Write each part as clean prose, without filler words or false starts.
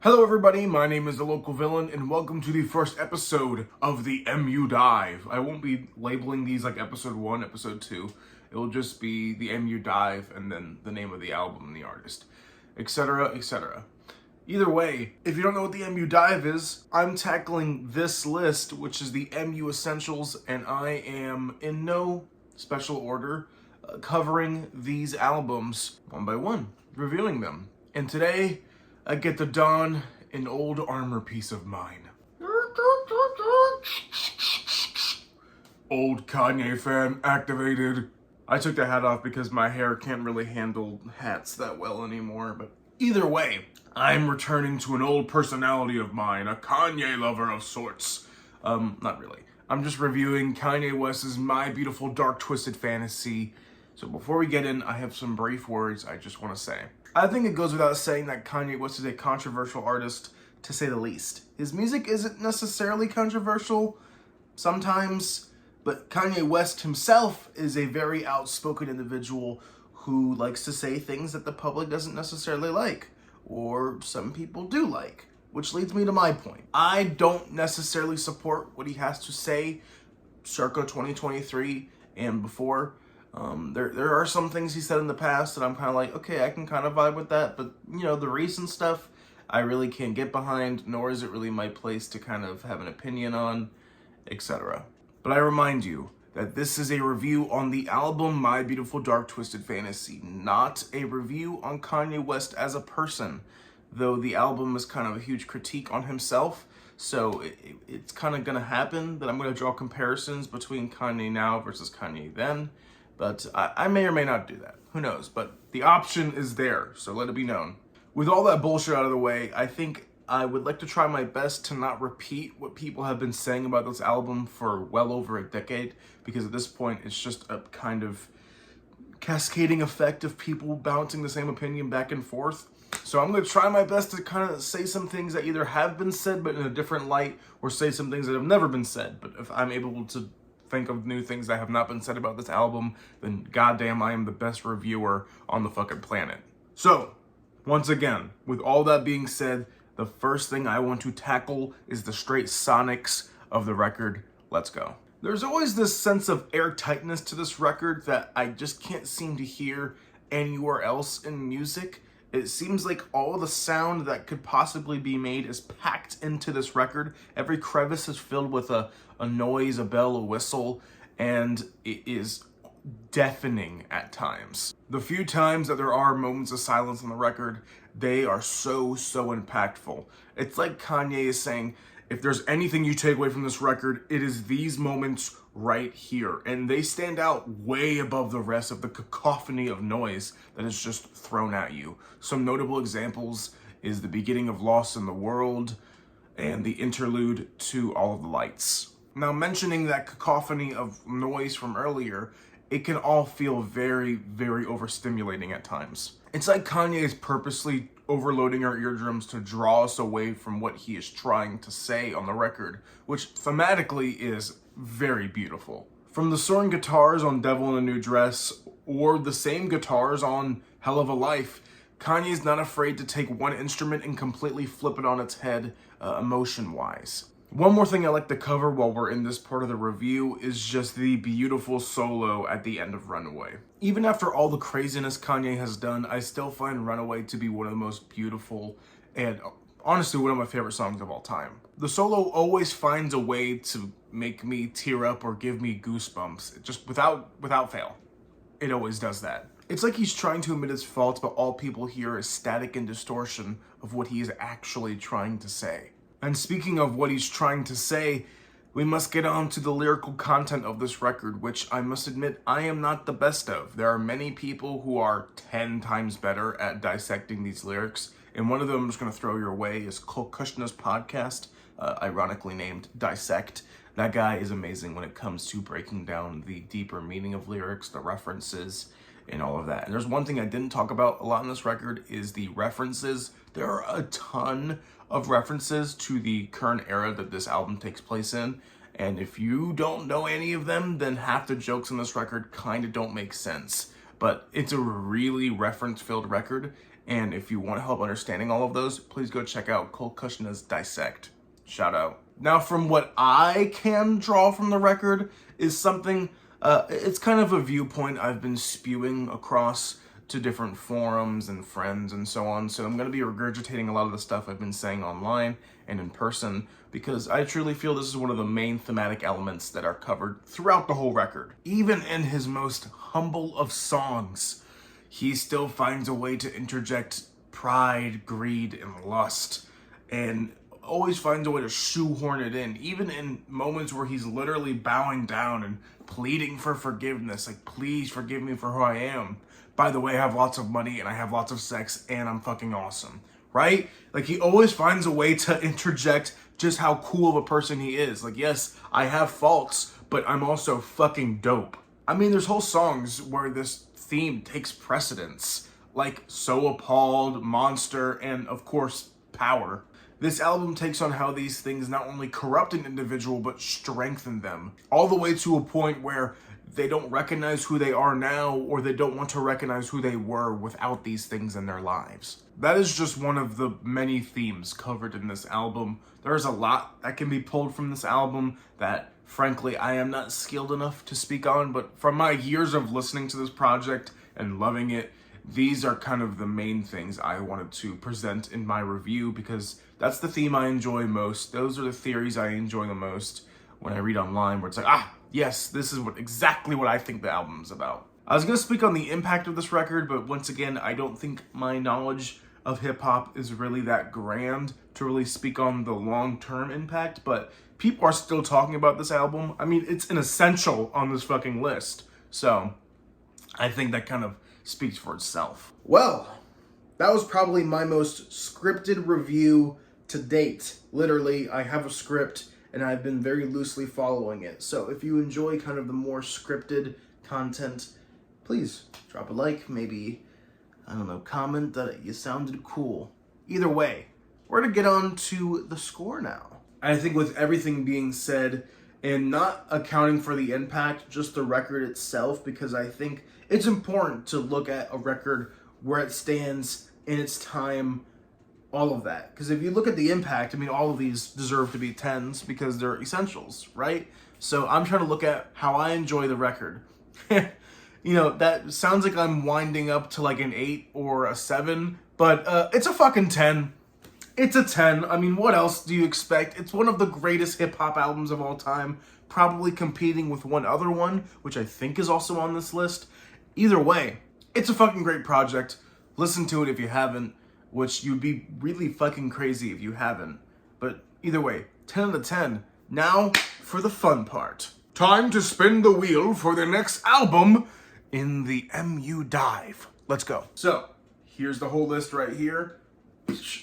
Hello everybody, my name is The Local Villain, and welcome to the first episode of the MU Dive. I won't be labeling these like episode 1, episode 2. It'll just be the MU Dive and then the name of the album and the artist, etc., etc. Either way, if you don't know what the MU Dive is, I'm tackling this list, which is the MU Essentials, and I am in no special order covering these albums one by one, reviewing them. And today, I get to don an old armor piece of mine. Old Kanye fan activated. I took the hat off because my hair can't really handle hats that well anymore, but either way, I'm returning to an old personality of mine, a Kanye lover of sorts. Not really. I'm just reviewing Kanye West's My Beautiful Dark Twisted Fantasy. So before we get in, I have some brief words I just want to say. I think it goes without saying that Kanye West is a controversial artist, to say the least. His music isn't necessarily controversial sometimes, but Kanye West himself is a very outspoken individual who likes to say things that the public doesn't necessarily like, or some people do like, which leads me to my point. I don't necessarily support what he has to say circa 2023 and before. There are some things he said in the past that I'm kind of like, okay, I can kind of vibe with that, but the recent stuff I really can't get behind, nor is it really my place to kind of have an opinion on, etc. But I remind you that this is a review on the album My Beautiful Dark Twisted Fantasy, not a review on Kanye West as a person, though the album is kind of a huge critique on himself. So it's kind of going to happen that I'm going to draw comparisons between Kanye now versus Kanye then. But I may or may not do that. Who knows? But the option is there, so let it be known. With all that bullshit out of the way, I think I would like to try my best to not repeat what people have been saying about this album for well over a decade, because at this point it's just a kind of cascading effect of people bouncing the same opinion back and forth. So I'm going to try my best to kind of say some things that either have been said but in a different light, or say some things that have never been said. But if I'm able to think of new things that have not been said about this album, then goddamn, I am the best reviewer on the fucking planet. So, once again, with all that being said, the first thing I want to tackle is the straight sonics of the record. Let's go. There's always this sense of airtightness to this record that I just can't seem to hear anywhere else in music. It seems like all the sound that could possibly be made is packed into this record. Every crevice is filled with a noise, a bell, a whistle, and it is deafening at times. The few times that there are moments of silence on the record, they are so impactful. It's like Kanye is saying, if there's anything you take away from this record, it is these moments right here. And they stand out way above the rest of the cacophony of noise that is just thrown at you. Some notable examples is the beginning of Lost in the World and the interlude to All of the Lights. Now, mentioning that cacophony of noise from earlier, it can all feel very overstimulating at times. It's like Kanye is purposely overloading our eardrums to draw us away from what he is trying to say on the record, which thematically is very beautiful. From the soaring guitars on Devil in a New Dress, or the same guitars on Hell of a Life, Kanye's not afraid to take one instrument and completely flip it on its head, emotion-wise. One more thing I like to cover while we're in this part of the review is just the beautiful solo at the end of Runaway. Even after all the craziness Kanye has done, I still find Runaway to be one of the most beautiful and honestly one of my favorite songs of all time. The solo always finds a way to make me tear up or give me goosebumps, just without fail. It always does that. It's like he's trying to admit his faults, but all people hear is static and distortion of what he is actually trying to say. And speaking of what he's trying to say, we must get on to the lyrical content of this record, which I must admit I am not the best of. There are many people who are 10 times better at dissecting these lyrics, and one of them I'm just going to throw your way is Cole Kushner's podcast, ironically named Dissect. That guy is amazing when it comes to breaking down the deeper meaning of lyrics, the references, and all of that. And there's one thing I didn't talk about a lot in this record is the references. There are a ton of references to the current era that this album takes place in. And if you don't know any of them, then half the jokes in this record kind of don't make sense. But it's a really reference-filled record, And if you want help understanding all of those, please go check out Cole Cushion's Dissect. Shout out. Now, from what I can draw from the record is something, it's kind of a viewpoint I've been spewing across to different forums and friends and so on. So I'm going to be regurgitating a lot of the stuff I've been saying online and in person, because I truly feel this is one of the main thematic elements that are covered throughout the whole record. Even in his most humble of songs, he still finds a way to interject pride, greed, and lust, and always finds a way to shoehorn it in, even in moments where he's literally bowing down and pleading for forgiveness, like, please forgive me for who I am. By the way, I have lots of money and I have lots of sex and I'm fucking awesome, right? Like, he always finds a way to interject just how cool of a person he is. Like, yes, I have faults, but I'm also fucking dope. I mean, there's whole songs where this theme takes precedence, like So Appalled, Monster, and of course, Power. This album takes on how these things not only corrupt an individual, but strengthen them, all the way to a point where they don't recognize who they are now, or they don't want to recognize who they were without these things in their lives. That is just one of the many themes covered in this album. There's a lot that can be pulled from this album that, frankly, I am not skilled enough to speak on, but from my years of listening to this project and loving it, these are kind of the main things I wanted to present in my review, because that's the theme I enjoy most. Those are the theories I enjoy the most when I read online, where it's like, yes, this is exactly what I think the album's about. I was going to speak on the impact of this record, but once again, I don't think my knowledge of hip-hop is really that grand to really speak on the long-term impact, but people are still talking about this album. I mean, it's an essential on this fucking list, so I think that kind of speaks for itself. Well, that was probably my most scripted review to date. Literally, I have a script and I've been very loosely following it. So if you enjoy kind of the more scripted content, please drop a like, maybe, I don't know, comment that you sounded cool. Either way, we're gonna get on to the score now. I think with everything being said, and not accounting for the impact, just the record itself, because I think it's important to look at a record where it stands in its time, all of that. Because if you look at the impact, I mean, all of these deserve to be 10s because they're essentials, right? So I'm trying to look at how I enjoy the record. You know, that sounds like I'm winding up to like an 8 or a 7, but it's a fucking 10. It's a 10. I mean, what else do you expect? It's one of the greatest hip-hop albums of all time, probably competing with one other one, which I think is also on this list. Either way, it's a fucking great project. Listen to it if you haven't, which you'd be really fucking crazy if you haven't. But either way, 10 out of 10. Now for the fun part. Time to spin the wheel for the next album in the MU Dive. Let's go. So, here's the whole list right here.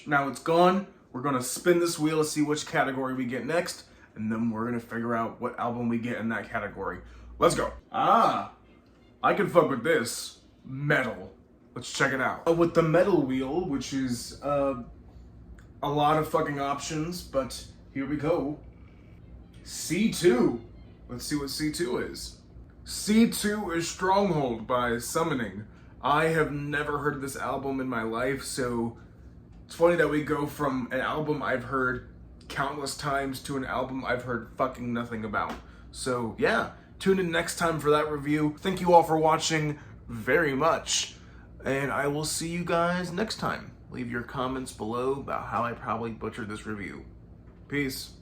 Now it's gone. We're going to spin this wheel to see which category we get next, and then we're going to figure out what album we get in that category. Let's go. I can fuck with this. Metal. Let's check it out. With the metal wheel, which is a lot of fucking options, but here we go. C2. Let's see what C2 is. C2 is Stronghold by Summoning. I have never heard this album in my life, so it's funny that we go from an album I've heard countless times to an album I've heard fucking nothing about. So yeah, tune in next time for that review. Thank you all for watching very much, and I will see you guys next time. Leave your comments below about how I probably butchered this review. Peace.